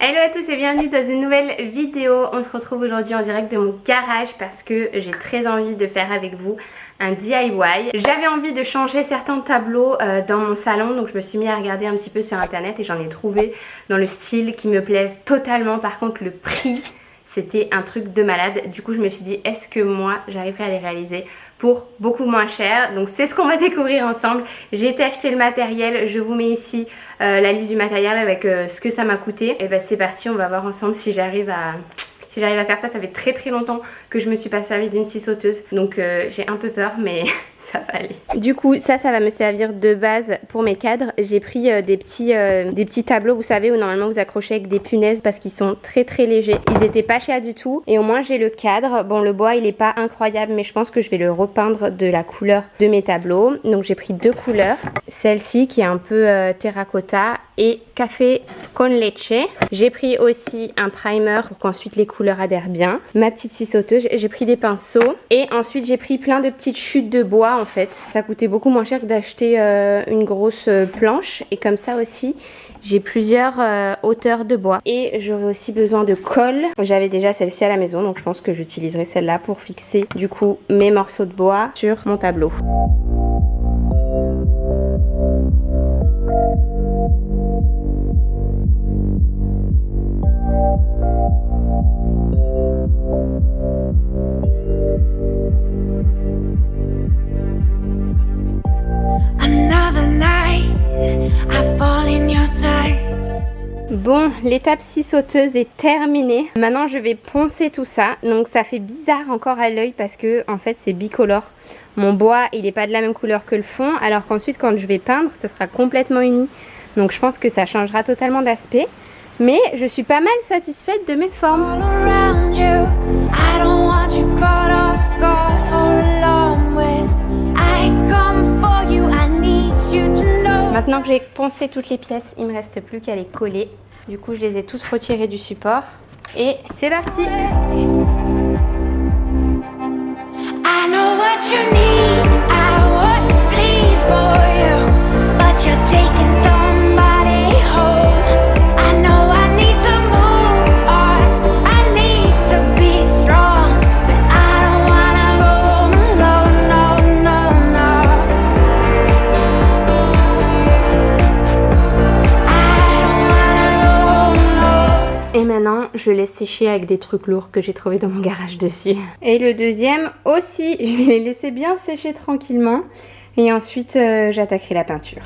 Hello à tous et bienvenue dans une nouvelle vidéo. On se retrouve aujourd'hui en direct de mon garage parce que j'ai très envie de faire avec vous un DIY. J'avais envie de changer certains tableaux dans mon salon, donc je me suis mis à regarder un petit peu sur internet et j'en ai trouvé dans le style qui me plaise totalement. Par contre le prix, c'était un truc de malade. Du coup je me suis dit, est-ce que moi j'arriverai à les réaliser pour beaucoup moins cher? Donc c'est ce qu'on va découvrir ensemble. J'ai été acheter le matériel, je vous mets ici la liste du matériel avec ce que ça m'a coûté. Et ben c'est parti, on va voir ensemble si j'arrive à faire ça. Ça fait très longtemps que je me suis pas servi d'une scie sauteuse, donc j'ai un peu peur mais ça va aller. Du coup ça va me servir de base pour mes cadres. J'ai pris des petits tableaux, vous savez, où normalement vous accrochez avec des punaises parce qu'ils sont très légers. Ils étaient pas chers du tout et au moins j'ai le cadre. Bon, le bois il est pas incroyable mais je pense que je vais le repeindre de la couleur de mes tableaux. Donc j'ai pris deux couleurs, celle-ci qui est un peu terracotta et café con leche. J'ai pris aussi un primer pour qu'ensuite les couleurs adhèrent bien, ma petite scie sauteuse, j'ai pris des pinceaux et ensuite j'ai pris plein de petites chutes de bois. En fait ça coûtait beaucoup moins cher que d'acheter une grosse planche, et comme ça aussi j'ai plusieurs hauteurs de bois. Et j'aurai aussi besoin de colle. J'avais déjà celle-ci à la maison, donc je pense que j'utiliserai celle-là pour fixer du coup mes morceaux de bois sur mon tableau. Bon, l'étape scie sauteuse est terminée. Maintenant je vais poncer tout ça. Donc ça fait bizarre encore à l'œil parce que en fait c'est bicolore. Mon bois il n'est pas de la même couleur que le fond, alors qu'ensuite quand je vais peindre ça sera complètement uni. Donc je pense que ça changera totalement d'aspect. Mais je suis pas mal satisfaite de mes formes. Maintenant que j'ai poncé toutes les pièces, il me reste plus qu'à les coller. Du coup je les ai tous retirées du support et c'est parti. Je laisse sécher avec des trucs lourds que j'ai trouvé dans mon garage dessus. Et le deuxième aussi, je vais les laisser bien sécher tranquillement. Et ensuite, j'attaquerai la peinture.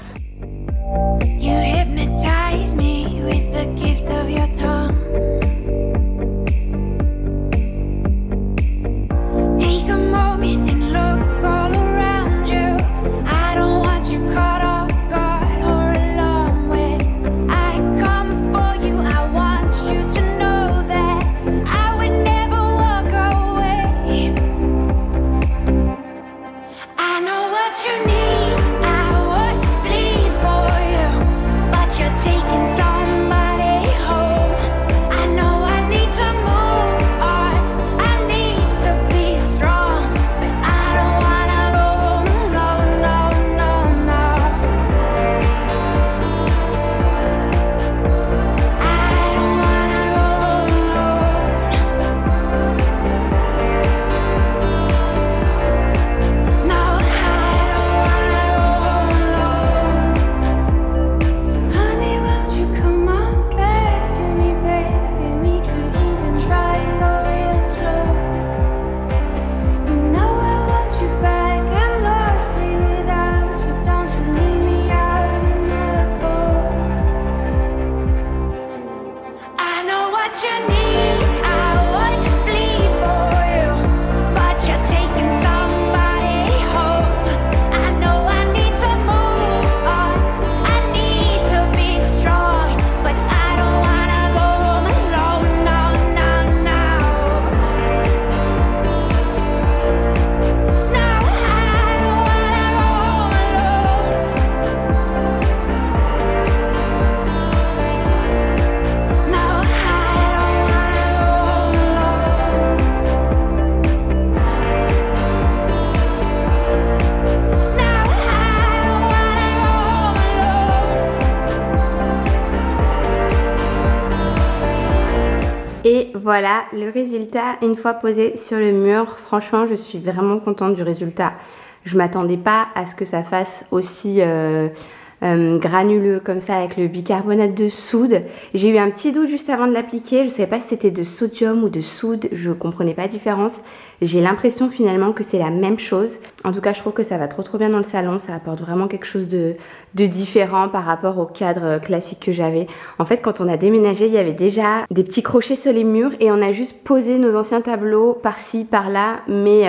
Et voilà le résultat une fois posé sur le mur. Franchement, je suis vraiment contente du résultat. Je m'attendais pas à ce que ça fasse aussi granuleux comme ça avec le bicarbonate de soude. J'ai eu un petit doute juste avant de l'appliquer. Je ne savais pas si c'était de sodium ou de soude. Je ne comprenais pas la différence. J'ai l'impression finalement que c'est la même chose. En tout cas, je trouve que ça va trop bien dans le salon. Ça apporte vraiment quelque chose de différent par rapport au cadre classique que j'avais. En fait, quand on a déménagé, il y avait déjà des petits crochets sur les murs et on a juste posé nos anciens tableaux par-ci, par-là. Mais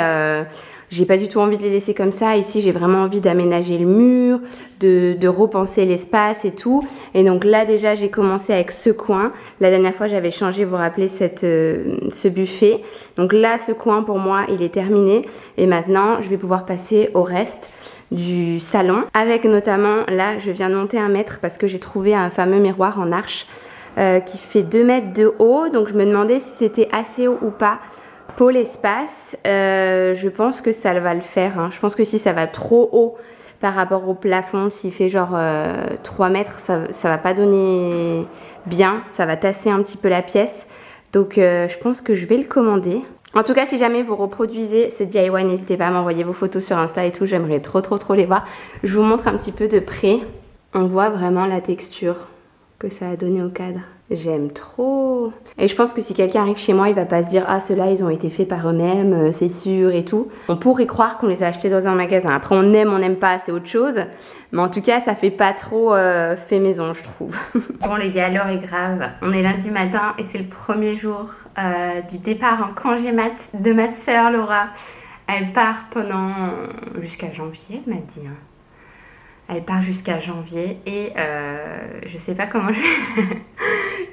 j'ai pas du tout envie de les laisser comme ça. Ici, j'ai vraiment envie d'aménager le mur, de repenser l'espace et tout. Et donc là, déjà, j'ai commencé avec ce coin. La dernière fois, j'avais changé, vous vous rappelez, ce buffet. Donc là, ce coin, pour moi, il est terminé. Et maintenant, je vais pouvoir passer au reste du salon. Avec notamment, là, je viens de monter 1 mètre parce que j'ai trouvé un fameux miroir en arche qui fait 2 mètres de haut. Donc je me demandais si c'était assez haut ou pas pour l'espace. Je pense que ça va le faire, hein. Je pense que si ça va trop haut par rapport au plafond, s'il fait genre 3 mètres, ça va pas donner bien, ça va tasser un petit peu la pièce. Donc je pense que je vais le commander. En tout cas, si jamais vous reproduisez ce DIY, n'hésitez pas à m'envoyer vos photos sur Insta et tout, j'aimerais trop les voir. Je vous montre un petit peu de près. On voit vraiment la texture que ça a donné au cadre. J'aime trop. Et je pense que si quelqu'un arrive chez moi, il va pas se dire ah ceux-là ils ont été faits par eux-mêmes, c'est sûr et tout. On pourrait croire qu'on les a achetés dans un magasin. Après on n'aime pas, c'est autre chose. Mais en tout cas ça fait pas trop fait maison je trouve. Bon les gars, l'heure est grave. On est lundi matin et c'est le premier jour du départ en congé mat de ma soeur Laura. Elle part pendant jusqu'à janvier, elle m'a dit. Hein. Elle part jusqu'à janvier et je sais pas comment je vais...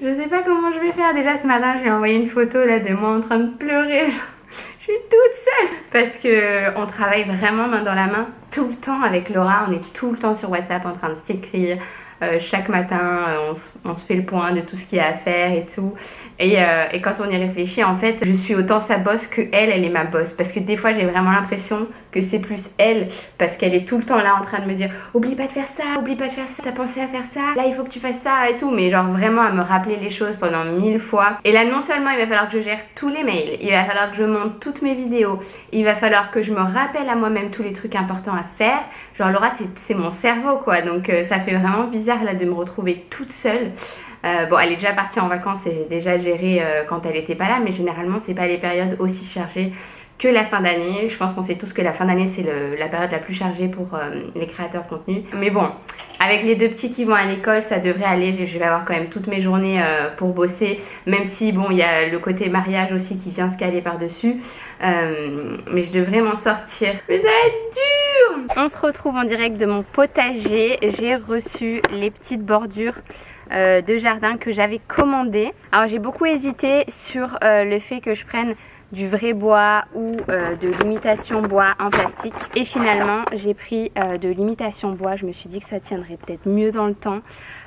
je sais pas comment je vais faire. Déjà ce matin, je lui ai envoyé une photo là de moi en train de pleurer. Je suis toute seule parce que on travaille vraiment main dans la main tout le temps avec Laura. On est tout le temps sur WhatsApp en train de s'écrire. Chaque matin, on se fait le point de tout ce qu'il y a à faire et tout. Et quand on y réfléchit, en fait, je suis autant sa boss que elle est ma boss. Parce que des fois, j'ai vraiment l'impression que c'est plus elle. Parce qu'elle est tout le temps là en train de me dire « Oublie pas de faire ça, oublie pas de faire ça, t'as pensé à faire ça, là il faut que tu fasses ça et tout. » Mais genre vraiment à me rappeler les choses pendant 1000 fois. Et là, non seulement il va falloir que je gère tous les mails, il va falloir que je monte toutes mes vidéos, il va falloir que je me rappelle à moi-même tous les trucs importants à faire. Genre Laura, c'est mon cerveau quoi. Donc ça fait vraiment bizarre là de me retrouver toute seule. Bon, elle est déjà partie en vacances et j'ai déjà géré quand elle n'était pas là, mais généralement c'est pas les périodes aussi chargées que la fin d'année. Je pense qu'on sait tous que la fin d'année c'est la période la plus chargée pour les créateurs de contenu. Mais bon, avec les 2 petits qui vont à l'école, ça devrait aller. Je vais avoir quand même toutes mes journées pour bosser, même si bon, il y a le côté mariage aussi qui vient se caler par-dessus. Mais je devrais m'en sortir. Mais ça va être dur! On se retrouve en direct de mon potager. J'ai reçu les petites bordures de jardin que j'avais commandées. Alors j'ai beaucoup hésité sur le fait que je prenne du vrai bois ou de l'imitation bois en plastique, et finalement j'ai pris de l'imitation bois. Je me suis dit que ça tiendrait peut-être mieux dans le temps.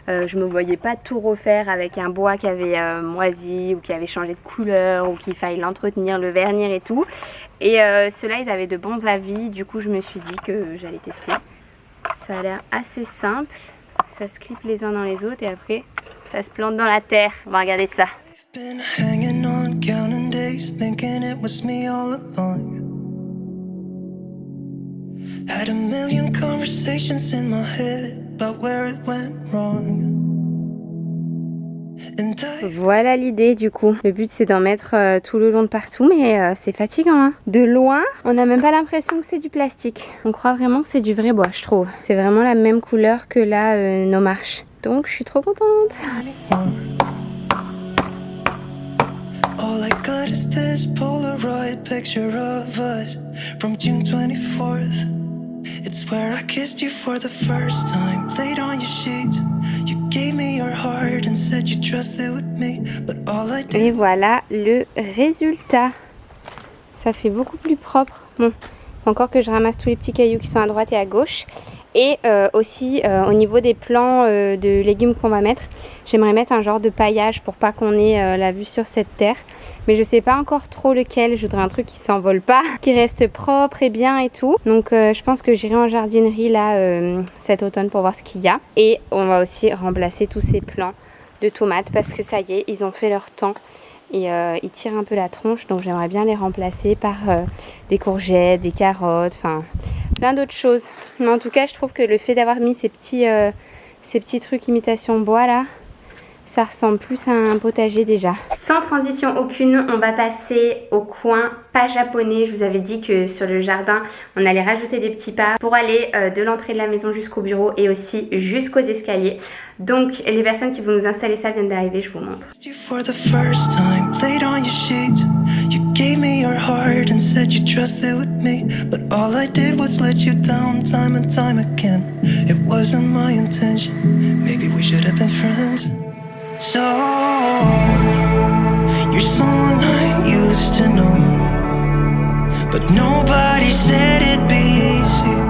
Je me voyais pas tout refaire avec un bois qui avait moisi ou qui avait changé de couleur ou qu'il fallait l'entretenir, le vernir et tout. Et ceux-là ils avaient de bons avis, du coup je me suis dit que j'allais tester. Ça a l'air assez simple. Ça se clip les uns dans les autres et après ça se plante dans la terre. On va regarder ça. Voilà l'idée du coup. Le but c'est d'en mettre tout le long de partout, mais c'est fatigant hein. De loin, on n'a même pas l'impression que c'est du plastique. On croit vraiment que c'est du vrai bois, je trouve. C'est vraiment la même couleur que là nos marches. Donc je suis trop contente. All I got is this Polaroid picture of us from June 24th. It's where I kissed you for the first time, laid on your sheets. You gave me your heart and said you trusted with me, but all I did. Et voilà le résultat. Ça fait beaucoup plus propre. Bon, faut encore que je ramasse tous les petits cailloux qui sont à droite et à gauche. Et aussi au niveau des plants de légumes qu'on va mettre, j'aimerais mettre un genre de paillage pour pas qu'on ait la vue sur cette terre. Mais je sais pas encore trop lequel. Je voudrais un truc qui s'envole pas, qui reste propre et bien et tout. Donc je pense que j'irai en jardinerie là cet automne pour voir ce qu'il y a. Et on va aussi remplacer tous ces plants de tomates parce que ça y est, ils ont fait leur temps. et ils tirent un peu la tronche, donc j'aimerais bien les remplacer par des courgettes, des carottes, enfin plein d'autres choses. Mais en tout cas je trouve que le fait d'avoir mis ces petits trucs imitation bois là, ça ressemble plus à un potager déjà. Sans transition aucune, on va passer au coin pas japonais. Je vous avais dit que sur le jardin, on allait rajouter des petits pas pour aller de l'entrée de la maison jusqu'au bureau et aussi jusqu'aux escaliers. Donc les personnes qui vont nous installer ça viennent d'arriver, je vous montre. Gave me your heart and said you trusted with me, but all I did was let you down time and time again. It wasn't my intention. Maybe we should have been friends. So you're someone I used to know, but nobody said it'd be easy.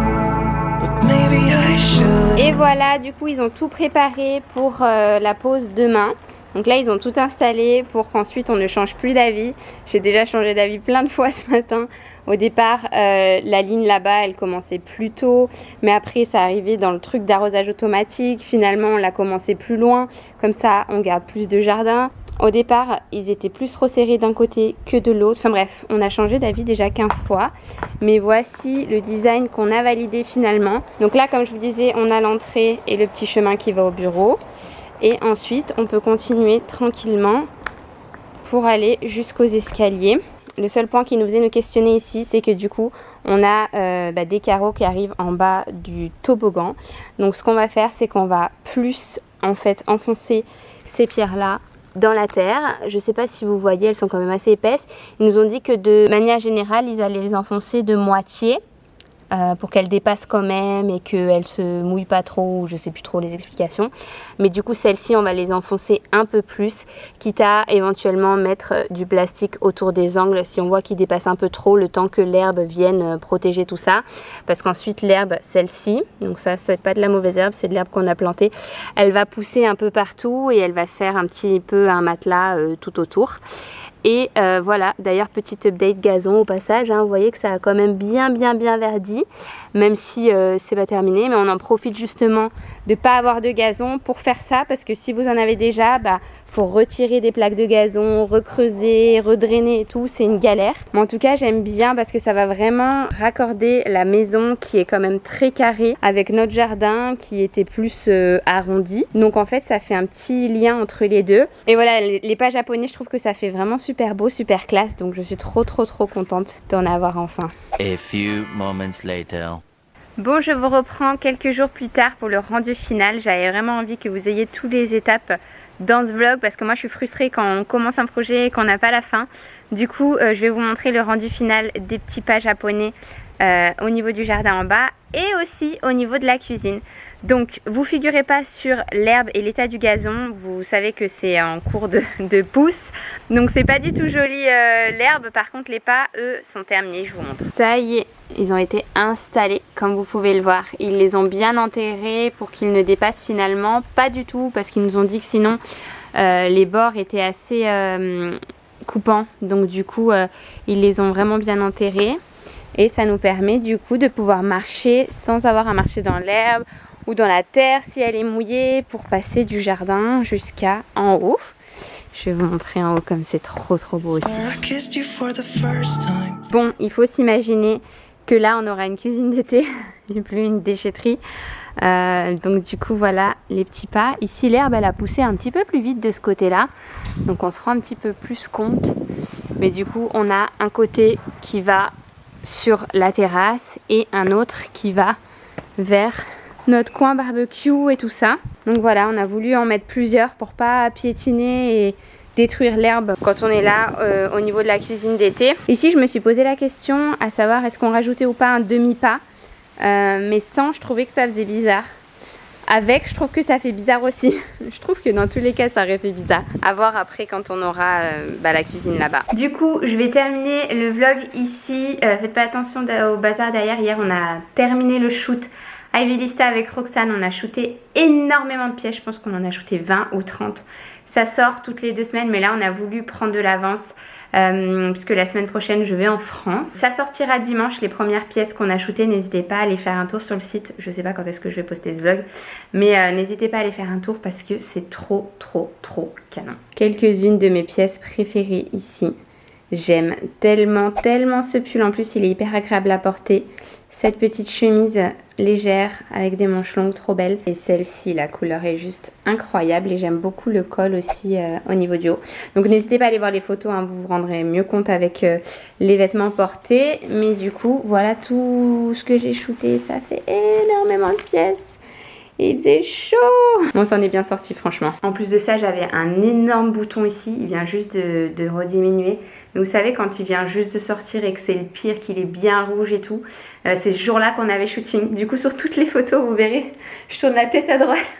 But maybe I should. Et voilà, du coup ils ont tout préparé pour la pause demain. Donc là ils ont tout installé pour qu'ensuite on ne change plus d'avis. J'ai déjà changé d'avis plein de fois ce matin. Au départ la ligne là-bas elle commençait plus tôt, mais après ça arrivait dans le truc d'arrosage automatique. Finalement on l'a commencé plus loin, comme ça on garde plus de jardin. Au départ ils étaient plus resserrés d'un côté que de l'autre. Enfin bref, on a changé d'avis déjà 15 fois. Mais voici le design qu'on a validé finalement. Donc là comme je vous disais, on a l'entrée et le petit chemin qui va au bureau. Et ensuite on peut continuer tranquillement pour aller jusqu'aux escaliers. Le seul point qui nous faisait nous questionner ici, c'est que du coup on a des carreaux qui arrivent en bas du toboggan. Donc ce qu'on va faire, c'est qu'on va plus en fait enfoncer ces pierres là dans la terre. Je sais pas si vous voyez, elles sont quand même assez épaisses. Ils nous ont dit que de manière générale ils allaient les enfoncer de moitié pour qu'elles dépassent quand même et qu'elles se mouillent pas trop, je sais plus trop les explications. Mais du coup celles-ci on va les enfoncer un peu plus, quitte à éventuellement mettre du plastique autour des angles si on voit qu'ils dépassent un peu trop, le temps que l'herbe vienne protéger tout ça. Parce qu'ensuite l'herbe, celle-ci, donc ça c'est pas de la mauvaise herbe, c'est de l'herbe qu'on a plantée, elle va pousser un peu partout et elle va faire un petit peu un matelas tout autour. Et voilà, d'ailleurs petite update gazon au passage, hein, vous voyez que ça a quand même bien verdi, même si c'est pas terminé, mais on en profite justement de pas avoir de gazon pour faire ça, parce que si vous en avez déjà, faut retirer des plaques de gazon, recreuser, redrainer et tout, c'est une galère. Mais en tout cas j'aime bien parce que ça va vraiment raccorder la maison qui est quand même très carrée avec notre jardin qui était plus arrondi. Donc en fait ça fait un petit lien entre les deux. Et voilà, les pas japonais, je trouve que ça fait vraiment super beau, super classe, donc je suis trop contente d'en avoir enfin. A few moments later. Bon, je vous reprends quelques jours plus tard pour le rendu final. J'avais vraiment envie que vous ayez toutes les étapes dans ce vlog parce que moi je suis frustrée quand on commence un projet et qu'on n'a pas la fin. Du coup je vais vous montrer le rendu final des petits pas japonais au niveau du jardin en bas et aussi au niveau de la cuisine. Donc vous figurez pas sur l'herbe et l'état du gazon, vous savez que c'est en cours de pousse, donc c'est pas du tout joli l'herbe. Par contre les pas eux sont terminés, je vous montre. Ça y est, ils ont été installés comme vous pouvez le voir. Ils les ont bien enterrés pour qu'ils ne dépassent finalement pas du tout, parce qu'ils nous ont dit que sinon les bords étaient assez coupants, donc du coup ils les ont vraiment bien enterrés. Et ça nous permet du coup de pouvoir marcher sans avoir à marcher dans l'herbe ou dans la terre si elle est mouillée, pour passer du jardin jusqu'à en haut. Je vais vous montrer en haut comme c'est trop beau aussi. Bon, il faut s'imaginer que là on aura une cuisine d'été et plus une déchetterie. Donc du coup voilà les petits pas. Ici l'herbe elle a poussé un petit peu plus vite de ce côté là, donc on se rend un petit peu plus compte. Mais du coup on a un côté qui va sur la terrasse et un autre qui va vers notre coin barbecue et tout ça. Donc voilà, on a voulu en mettre plusieurs pour pas piétiner et détruire l'herbe quand on est là au niveau de la cuisine d'été. Ici je me suis posé la question à savoir est-ce qu'on rajoutait ou pas un demi-pas, mais sans, je trouvais que ça faisait bizarre. Avec, je trouve que ça fait bizarre aussi. Je trouve que dans tous les cas ça aurait fait bizarre. À voir après quand on aura la cuisine là-bas. Du coup je vais terminer le vlog ici. Faites pas attention au bazar derrière. Hier on a terminé le shoot Ivy Lista avec Roxane. On a shooté énormément de pièces. Je pense qu'on en a shooté 20 ou 30. Ça sort toutes les 2 semaines, mais là on a voulu prendre de l'avance puisque la semaine prochaine je vais en France. Ça sortira dimanche, les premières pièces qu'on a shootées. N'hésitez pas à aller faire un tour sur le site. Je sais pas quand est-ce que je vais poster ce vlog, mais n'hésitez pas à aller faire un tour parce que c'est trop canon. Quelques-unes de mes pièces préférées ici. J'aime tellement ce pull. En plus il est hyper agréable à porter. Cette petite chemise légère avec des manches longues, trop belle. Et celle-ci, la couleur est juste incroyable. Et j'aime beaucoup le col aussi au niveau du haut. Donc n'hésitez pas à aller voir les photos, hein, vous vous rendrez mieux compte avec les vêtements portés. Mais du coup, voilà tout ce que j'ai shooté. Ça fait énormément de pièces. Et il faisait chaud. Bon, on s'en est bien sorti franchement. En plus de ça, j'avais un énorme bouton ici. Il vient juste de rediminuer. Mais vous savez, quand il vient juste de sortir et que c'est le pire, qu'il est bien rouge et tout, c'est ce jour-là qu'on avait shooting. Du coup, sur toutes les photos, vous verrez, je tourne la tête à droite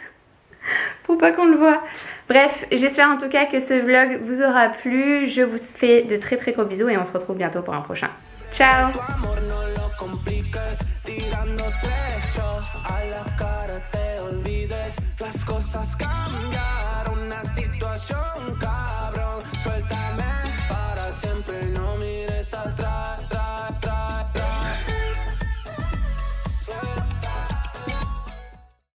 pour pas qu'on le voit. Bref, j'espère en tout cas que ce vlog vous aura plu. Je vous fais de très gros bisous et on se retrouve bientôt pour un prochain. Ciao. Las cosas cambiaron, la situación cambió.